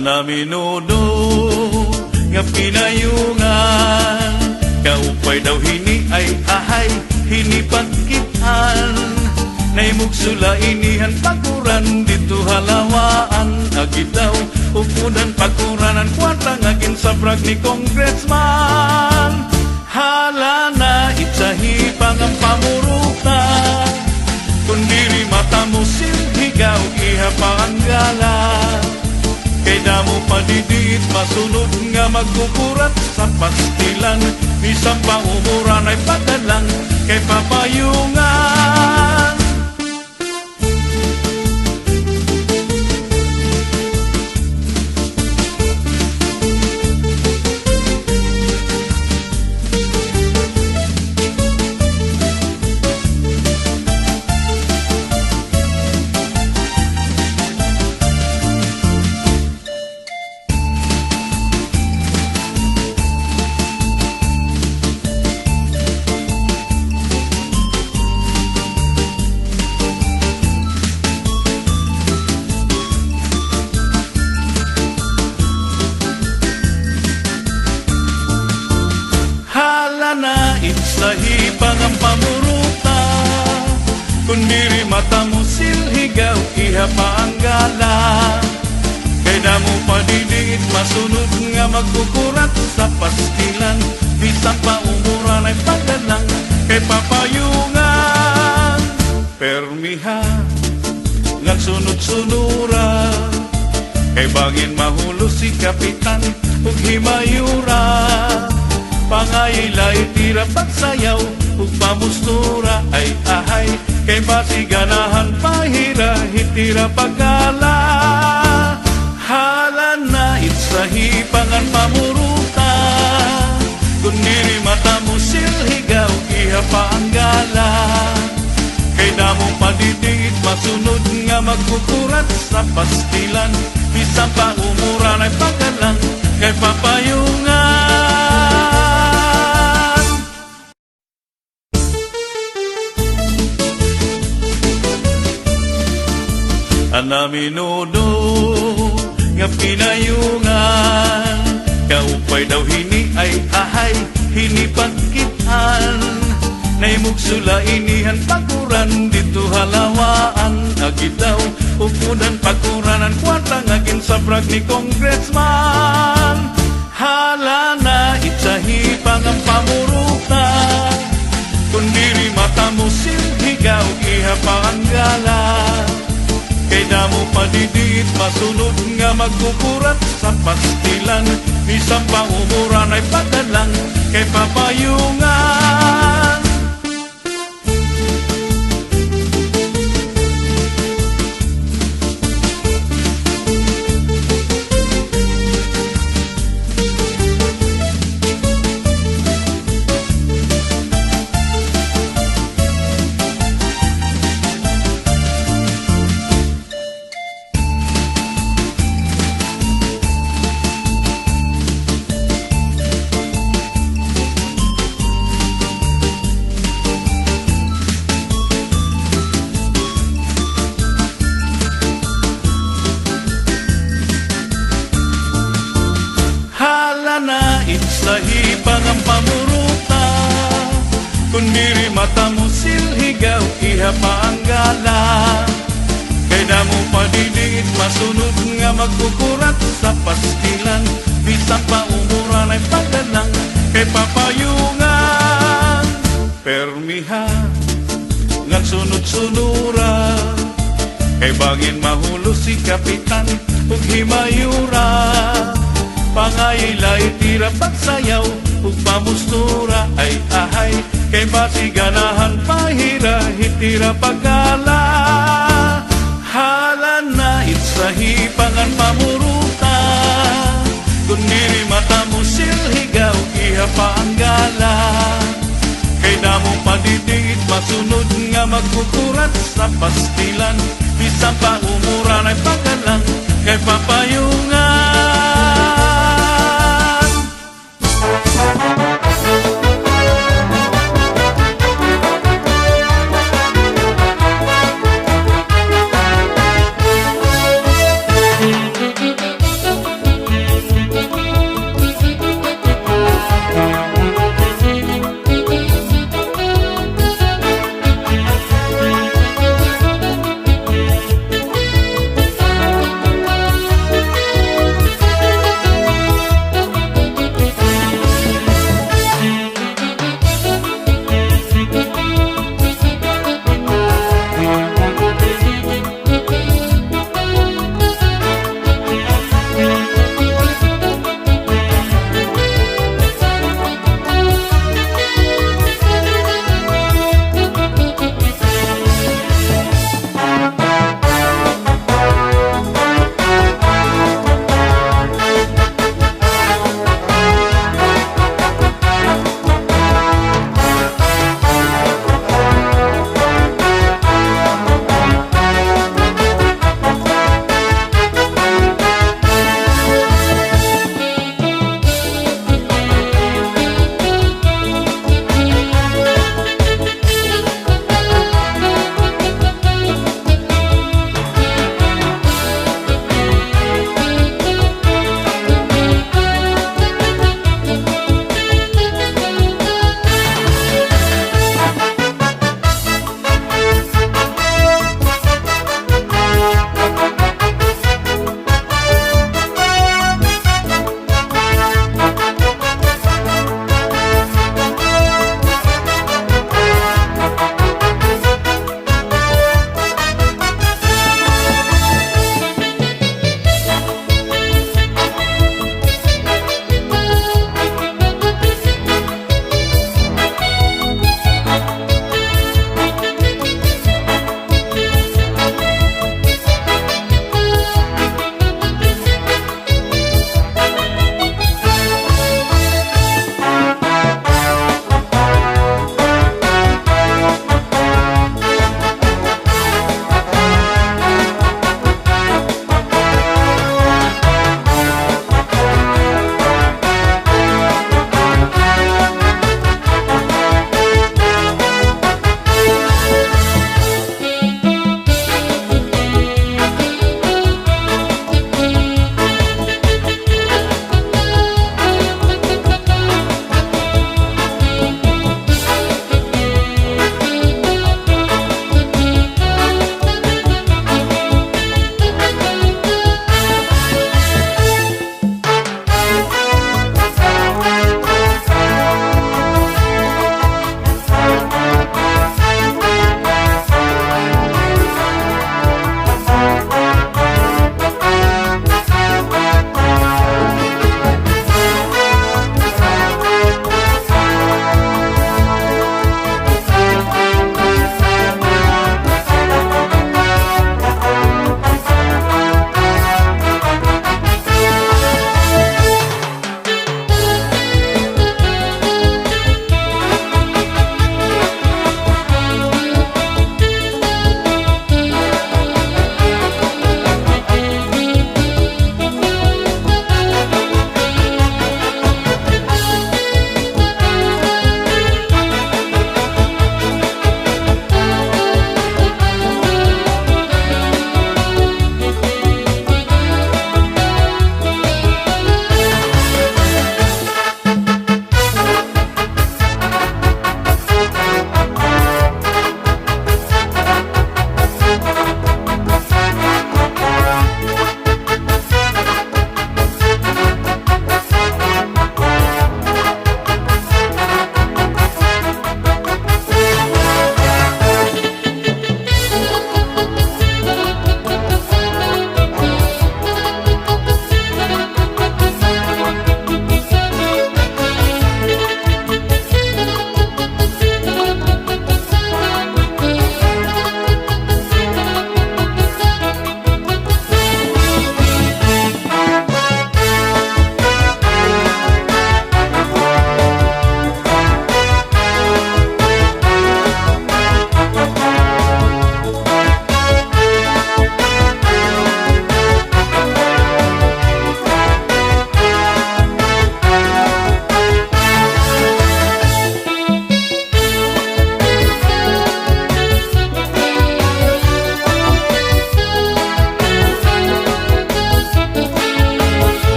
AMENUDO nga pinayungan, kaupay daw hini ay ahay hinipagkitan, naimugsula inihan paguran dito halawaan, agitaw ukudan paguranan kwarta ngagin sa brag ni congressman. Hala na itsahi pangang pamuruta, kundiri mata mo silhigaw iha paanggala, kay damo padidit masunod nga magkukurat sa pastilan, bisang paumuran ay pagdalang kay papayungan. Na itsahi pangang pamuruta, kundiri mata mo silhigaw iha paanggala, kay damo padidit masunod nga magkukurat sa pastilan, bisang paumuran ay pagdalang kay papayungan. Permiha nga sunod-sunura, kay bangin mahulo si kapitan ug himayura, pangayilay tira pagsayaw ug pamustura ay ahay, kay pasiganahan pahira hitira pagala. Hala na itsahi pangan pamuruta, kundiri mata mo silhigaw iha paanggala, kay damo padidit masunod nga magkukurat sa pastilan, bisang paumuran ay pagdalang kay papayungan. AMENUDO nga pinayungan, kaupay daw hini ay ahay hinipagkitan, naimugsula inihan paguran dito halawaan, agitaw ukudan paguranan kwarta ngagin sa brag ni congressman. Hala na itsahi pangang pamuruta, kundiri mata mo silhigaw iha paanggala, kay damo padidit masunod nga magkukurat sa pastilan, bisang paumuran ay pagdalang kay papayungan. Na itsahi pangang pamuruta, kundiri mata mo silhigaw iha paanggala, kay damo padidit masunod nga magkukurat sa pastilan, bisang paumuran ay pagdalang kay papayungan. Permiha nga sunod-sunura, kay bangin mahulo si kapitan ug himayura, pangayilay tira pagsayaw ug pamustura ay ahay, kay pasiganahan pahira hitira pagala. Hala na itsahi pangan pamuruta, kundiri mata mo silhigaw iha paanggala, kay damo padidit masunod nga magkukurat sa pastilan, bisang paumuran ay pagdalang kay papayungan.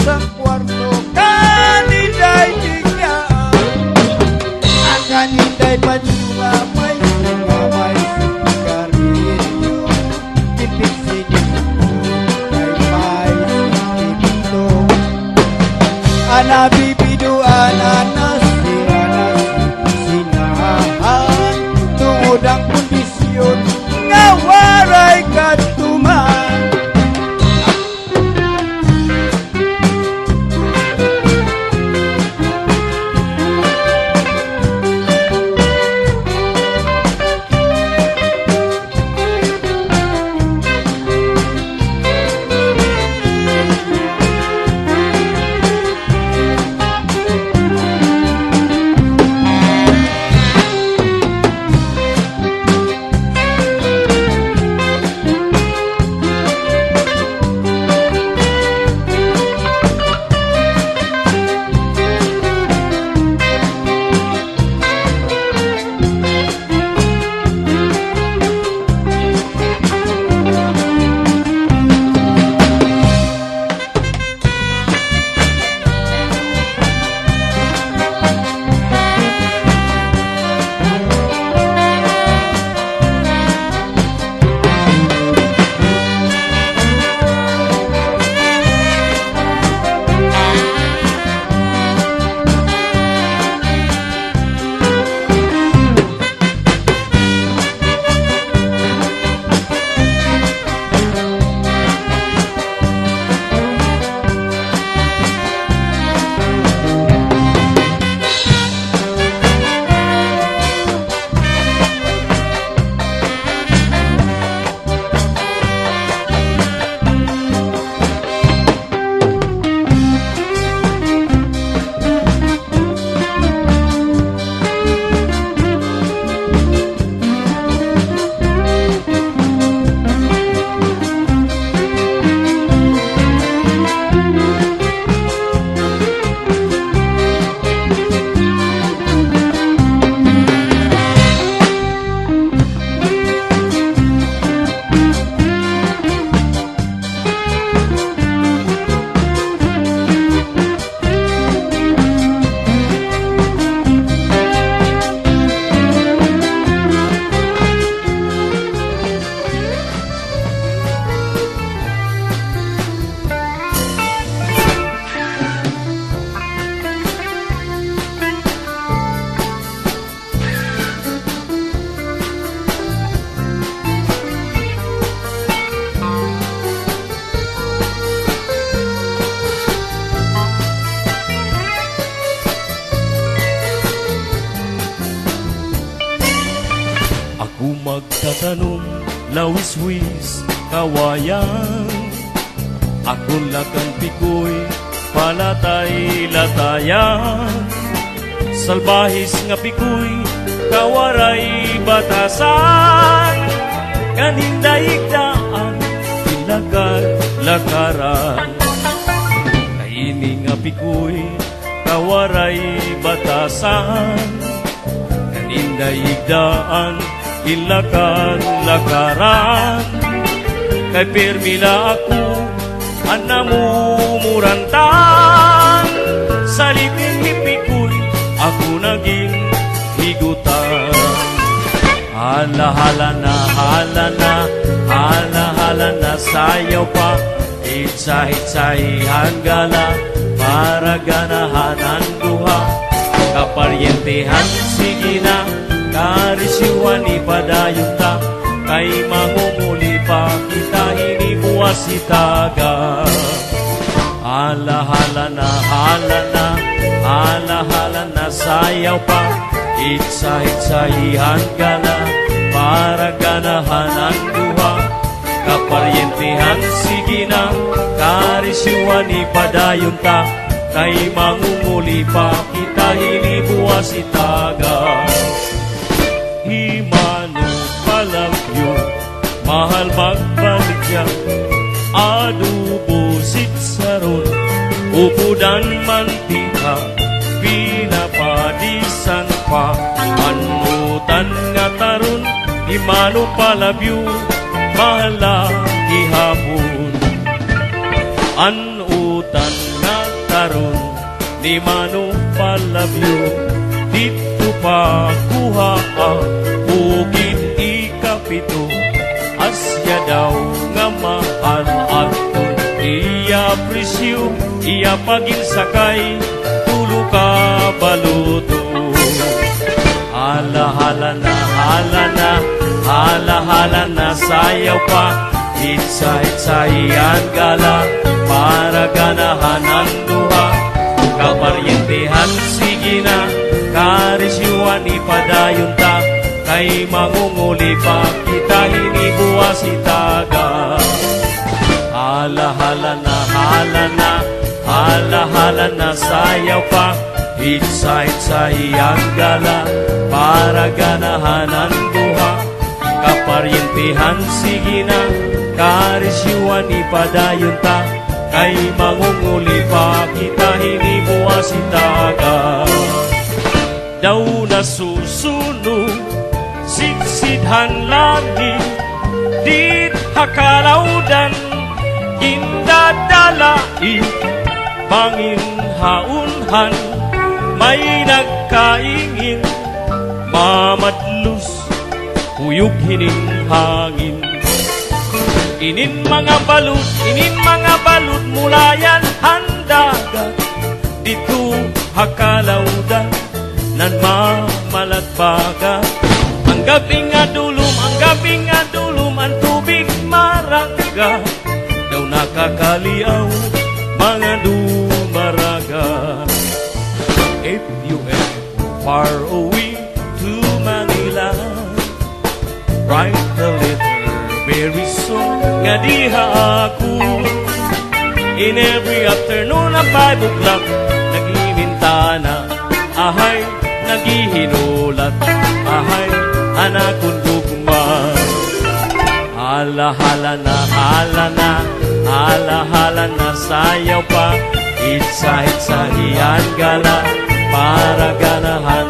sa kwarto, kaninday tinggaan. Ang kaninday pansura, may sunga, may sigarilyo. Tipik sinito, may sinito. Anabibiduan, anasiranas, sinahan. Tungod ang kondisyon, nga waray katuman. Magtatanong, lawis-wis, kawayan. Akong lakang pikoy, palatay-latayan. Salbahis nga pikoy, kawaray batasan. Kanindaigdaan, ilakar-lakaran. Kaini nga pikoy, kawaray batasan. Kanindaigdaan, ilakar-lakaran. Kay permila ako ang namumurantan. Sa liting hipikoy ako naging higutan. Hala-hala na, hala na, hala-hala na, sayaw pa. Hitsa-hitsahihan gala para ganahan ang duha. Kaparyentehan sige na, karisiwan ipadayon ta, kay mamumuli pa kita hinibuwas itaga. Hala-hala na, hala na, hala-hala na, sayaw pa. Hitsa-hitsahihan gala para ganahan ang duha. Kaparyentehan sige na, karisiwan ipadayon ta, kay mamumuli pa kita hinibuwas itaga. Himano palagyo, mahal magbalik yan. Adobo sitsaron, upudan mantika, pinapadisan pa. Anutan nga taron, himano palagyo, mahal ihapon. Anutan nga ni Manong Palabyo. Dito pa kuha ang bukid ikapito, asya daw nga mahal at kung iya presyo, iya paginsakay, tulo ka baluto. Hala-hala na, hala na, hala-hala na, sayaw pa, hitsa-hitsa iyan gala, para ganahan ang duha. Kaparyentehan sige na, karisyuan ipadayon ta, kay mangunguli pa kita hinibuwas itaga. Hala-hala na, hala na, hala-hala na, sayaw pa, hitsa-hitsa iyang gala, para ganahan ang duha. Kaparyentehan sige na, karisyuan ipadayon ta, kay mangunguli pa kita hinibuwas itaga. Daw na susunod, sidsidhan lani, dit hakalawdan, indadalai, panginhaunhan, may nagkaingin, mamadlus, huyog hining hangin. Inin mga balut mulayan handaga, dito hakalawdan, nan mamalatbaga. Ang gabing nga dulum, ang tubig marangga, daw nakakaliaw, mga dumaraga. If you ever far away to Manila, write the letter very soon, nga diha ako. In every afternoon at 5 o'clock, naglimintana, ahay, nagihinulat, ahay, anakon gugma. Hala-hala na, hala na, hala-hala na, sayaw pa, hitsa-hitsa iyan gala, para ganahan